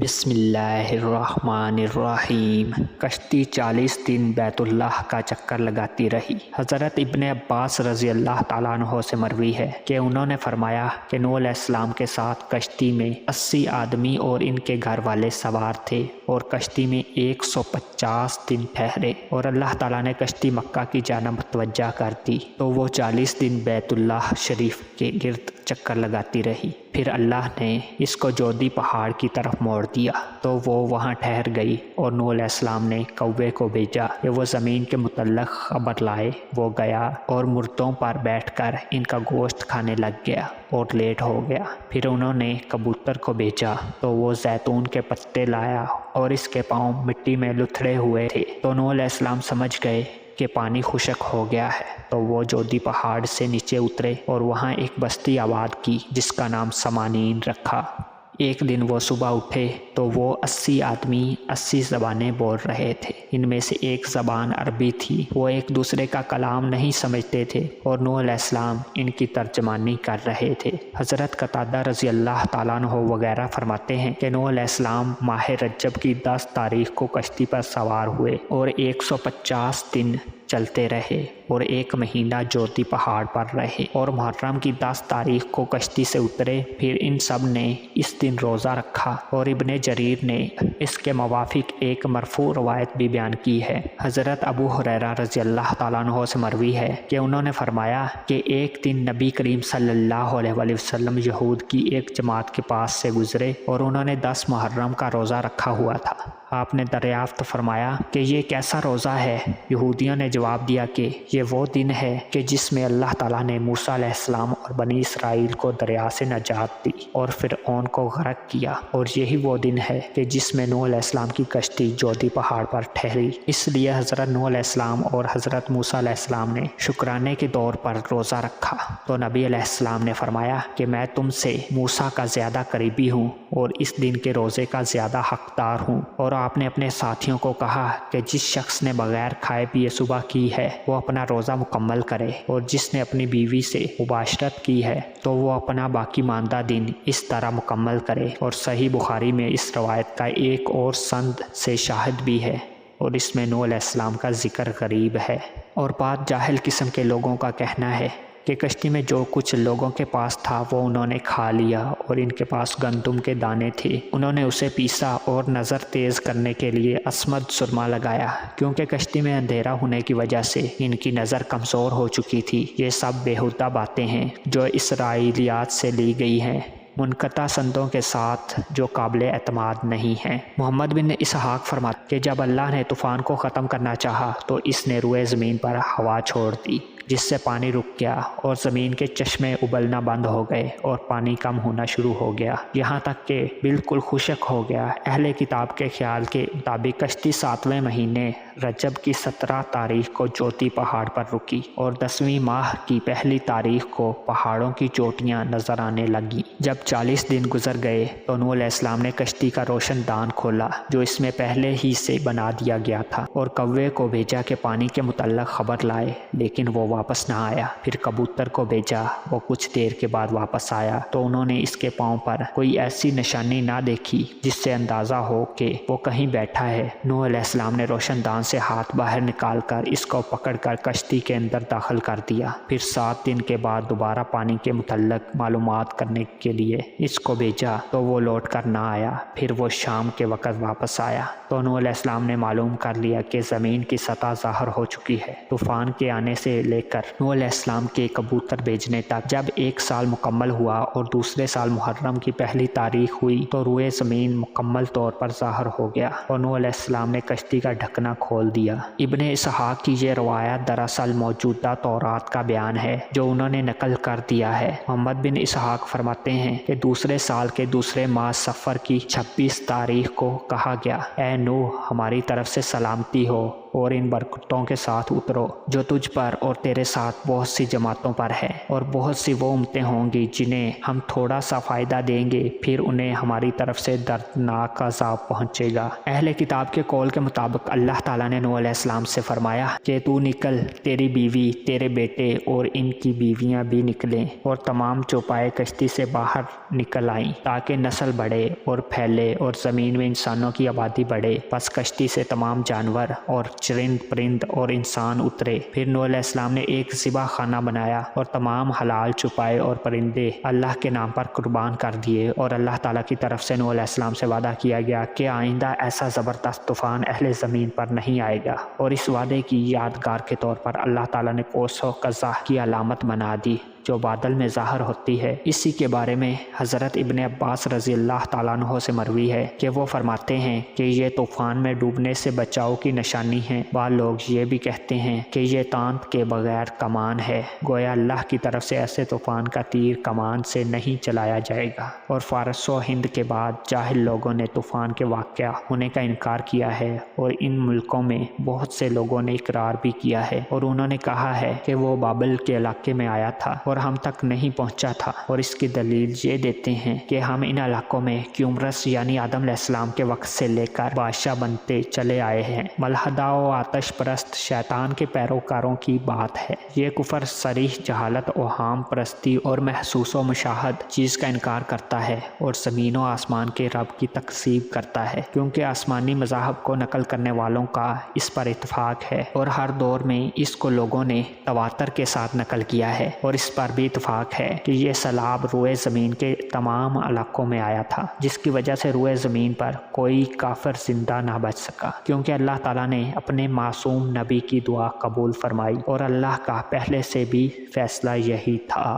بسم اللہ الرحمن الرحیم۔ کشتی 40 دن بیت اللہ کا چکر لگاتی رہی۔ حضرت ابن عباس رضی اللہ تعالیٰ عنہ سے مروی ہے کہ انہوں نے فرمایا کہ نوح علیہ السلام کے ساتھ کشتی میں 80 آدمی اور ان کے گھر والے سوار تھے اور کشتی میں 150 دن ٹھہرے، اور اللہ تعالیٰ نے کشتی مکہ کی جانب متوجہ کر دی تو وہ 40 دن بیت اللہ شریف کے گرد چکر لگاتی رہی۔ پھر اللہ نے اس کو جودی پہاڑ کی طرف موڑ دیا تو وہ وہاں ٹھہر گئی، اور نوح علیہ السلام نے کوے کو بھیجا کہ وہ زمین کے متعلق خبر لائے۔ وہ گیا اور مردوں پر بیٹھ کر ان کا گوشت کھانے لگ گیا اور لیٹ ہو گیا۔ پھر انہوں نے کبوتر کو بھیجا تو وہ زیتون کے پتے لایا اور اس کے پاؤں مٹی میں لتھڑے ہوئے تھے، تو نوح علیہ السلام سمجھ گئے کہ پانی خشک ہو گیا ہے، تو وہ جودی پہاڑ سے نیچے اترے اور وہاں ایک بستی آباد کی جس کا نام سمانین رکھا۔ ایک دن وہ صبح اٹھے تو وہ 80 آدمی 80 زبانیں بول رہے تھے۔ ان میں سے ایک زبان عربی تھی۔ وہ ایک دوسرے کا کلام نہیں سمجھتے تھے اور نوح علیہ السلام ان کی ترجمانی کر رہے تھے۔ حضرت قتادہ رضی اللہ تعالیٰ عنہ وغیرہ فرماتے ہیں کہ نوح علیہ السلام ماہ رجب کی 10 تاریخ کو کشتی پر سوار ہوئے اور 150 دن چلتے رہے اور 1 مہینہ جودی پہاڑ پر رہے، اور محرم کی 10 تاریخ کو کشتی سے اترے۔ پھر ان سب نے اس دن روزہ رکھا، اور ابن جریر نے اس کے موافق ایک مرفوع روایت بھی بیان کی ہے۔ حضرت ابو ہریرہ رضی اللہ تعالیٰ عنہ سے مروی ہے کہ انہوں نے فرمایا کہ ایک دن نبی کریم صلی اللہ علیہ وآلہ وسلم یہود کی ایک جماعت کے پاس سے گزرے اور انہوں نے 10 محرم کا روزہ رکھا ہوا تھا۔ آپ نے دریافت فرمایا کہ یہ کیسا روزہ ہے؟ یہودیوں نے جواب دیا کہ یہ وہ دن ہے کہ جس میں اللہ تعالیٰ نے موسیٰ علیہ السلام اور بنی اسرائیل کو دریا سے نجات دی اور فرعون کو غرق کیا، اور یہی وہ دن ہے کہ جس میں نوح علیہ السلام کی کشتی جودی پہاڑ پر ٹھہری۔ اس لیے حضرت نوح علیہ السلام اور حضرت موسیٰ علیہ السلام نے شکرانے کے طور پر روزہ رکھا، تو نبی علیہ السلام نے فرمایا کہ میں تم سے موسیٰ کا زیادہ قریبی ہوں اور اس دن کے روزے کا زیادہ حقدار ہوں۔ اور آپ نے اپنے ساتھیوں کو کہا کہ جس شخص نے بغیر کھائے پیے صبح کی ہے وہ اپنا روزہ مکمل کرے، اور جس نے اپنی بیوی سے مباشرت کی ہے تو وہ اپنا باقی ماندہ دن اس طرح مکمل کرے۔ اور صحیح بخاری میں اس روایت کا ایک اور سند سے شاہد بھی ہے، اور اس میں نوح علیہ السلام کا ذکر غریب ہے۔ اور بات جاہل قسم کے لوگوں کا کہنا ہے کہ کشتی میں جو کچھ لوگوں کے پاس تھا وہ انہوں نے کھا لیا، اور ان کے پاس گندم کے دانے تھے، انہوں نے اسے پیسا اور نظر تیز کرنے کے لیے اسمد سرما لگایا، کیونکہ کشتی میں اندھیرا ہونے کی وجہ سے ان کی نظر کمزور ہو چکی تھی۔ یہ سب بیہودہ باتیں ہیں جو اسرائیلیات سے لی گئی ہیں، منقطع سندوں کے ساتھ جو قابل اعتماد نہیں ہیں۔ محمد بن اسحاق فرماتے کہ جب اللہ نے طوفان کو ختم کرنا چاہا تو اس نے روئے زمین پر ہوا چھوڑ دی، جس سے پانی رک گیا اور زمین کے چشمے ابلنا بند ہو گئے اور پانی کم ہونا شروع ہو گیا، یہاں تک کہ بالکل خشک ہو گیا۔ اہل کتاب کے خیال کے مطابق کشتی 7ویں مہینے رجب کی 17 تاریخ کو جودی پہاڑ پر رکی، اور 10ویں ماہ کی پہلی تاریخ کو پہاڑوں کی چوٹیاں نظر آنے لگیں۔ جب 40 دن گزر گئے تو نوح علیہ السلام نے کشتی کا روشن دان کھولا جو اس میں پہلے ہی سے بنا دیا گیا تھا، اور کوے کو بھیجا کہ پانی کے متعلق خبر لائے، لیکن وہ واپس نہ آیا۔ پھر کبوتر کو بھیجا، وہ کچھ دیر کے بعد واپس آیا تو انہوں نے اس کے پاؤں پر کوئی ایسی نشانی نہ دیکھی جس سے اندازہ ہو کہ وہ کہیں بیٹھا ہے۔ نوح علیہ السلام نے روشن دان سے ہاتھ باہر نکال کر اس کو پکڑ کر کشتی کے اندر داخل کر دیا۔ پھر 7 دن کے بعد دوبارہ پانی کے متعلق معلومات کرنے کے لیے اس کو بھیجا تو وہ لوٹ کر نہ آیا۔ پھر وہ شام کے وقت واپس آیا تو نوح علیہ السلام نے معلوم کر لیا کہ زمین کی سطح ظاہر ہو چکی ہے۔ طوفان کے آنے سے لے کر نوح علیہ السلام کے کبوتر بھیجنے تک جب 1 سال مکمل ہوا اور دوسرے سال محرم کی پہلی تاریخ ہوئی تو روئے زمین مکمل طور پر ظاہر ہو گیا اور نوح علیہ السلام نے کشتی کا ڈھکنا کھول دیا۔ ابن اسحاق کی یہ روایت دراصل موجودہ تورات کا بیان ہے جو انہوں نے نقل کر دیا ہے۔ محمد بن اسحاق فرماتے ہیں کہ دوسرے سال کے دوسرے ماہ صفر کی 26 تاریخ کو کہا گیا، اے نوح، ہماری طرف سے سلامتی ہو اور ان برکتوں کے ساتھ اترو جو تجھ پر اور تیرے ساتھ بہت سی جماعتوں پر ہے، اور بہت سی وہ امتیں ہوں گی جنہیں ہم تھوڑا سا فائدہ دیں گے، پھر انہیں ہماری طرف سے دردناک عذاب پہنچے گا۔ اہل کتاب کے قول کے مطابق اللہ تعالیٰ نے نوح علیہ السلام سے فرمایا کہ تو نکل، تیری بیوی، تیرے بیٹے اور ان کی بیویاں بھی نکلیں، اور تمام چوپائے کشتی سے باہر نکل آئیں تاکہ نسل بڑھے اور پھیلے اور زمین میں انسانوں کی آبادی بڑھے۔ پس کشتی سے تمام جانور اور چرند پرند اور انسان اترے۔ پھر نوح علیہ السلام نے ایک ذبح خانہ بنایا اور تمام حلال چوپائے اور پرندے اللہ کے نام پر قربان کر دیے، اور اللہ تعالیٰ کی طرف سے نوح علیہ السلام سے وعدہ کیا گیا کہ آئندہ ایسا زبردست طوفان اہل زمین پر نہیں آئے گا، اور اس وعدے کی یادگار کے طور پر اللہ تعالیٰ نے قوس و قزح کی علامت بنا دی جو بادل میں ظاہر ہوتی ہے۔ اسی کے بارے میں حضرت ابن عباس رضی اللہ تعالیٰ عنہ سے مروی ہے کہ وہ فرماتے ہیں کہ یہ طوفان میں ڈوبنے سے بچاؤ کی نشانی ہے۔ بعض لوگ یہ بھی کہتے ہیں کہ یہ تانت کے بغیر کمان ہے، گویا اللہ کی طرف سے ایسے طوفان کا تیر کمان سے نہیں چلایا جائے گا۔ اور فارس و ہند کے بعد جاہل لوگوں نے طوفان کے واقعہ ہونے کا انکار کیا ہے، اور ان ملکوں میں بہت سے لوگوں نے اقرار بھی کیا ہے، اور انہوں نے کہا ہے کہ وہ بابل کے علاقے میں آیا تھا اور ہم تک نہیں پہنچا تھا، اور اس کی دلیل یہ دیتے ہیں کہ ہم ان علاقوں میں کیومرس یعنی آدم علیہ السلام کے وقت سے لے کر بادشاہ بنتے چلے آئے ہیں۔ ملحدہ و آتش پرست شیطان کے پیروکاروں کی بات ہے۔ یہ کفر صریح جہالت، اوہام پرستی اور محسوس و مشاہد چیز کا انکار کرتا ہے، اور زمین و آسمان کے رب کی تکذیب کرتا ہے، کیونکہ آسمانی مذاہب کو نقل کرنے والوں کا اس پر اتفاق ہے، اور ہر دور میں اس کو لوگوں نے تواتر کے ساتھ نقل کیا ہے، اور اس پر بھی اتفاق ہے کہ یہ سیلاب روئے زمین کے تمام علاقوں میں آیا تھا، جس کی وجہ سے روئے زمین پر کوئی کافر زندہ نہ بچ سکا، کیونکہ اللہ تعالیٰ نے اپنے معصوم نبی کی دعا قبول فرمائی، اور اللہ کا پہلے سے بھی فیصلہ یہی تھا۔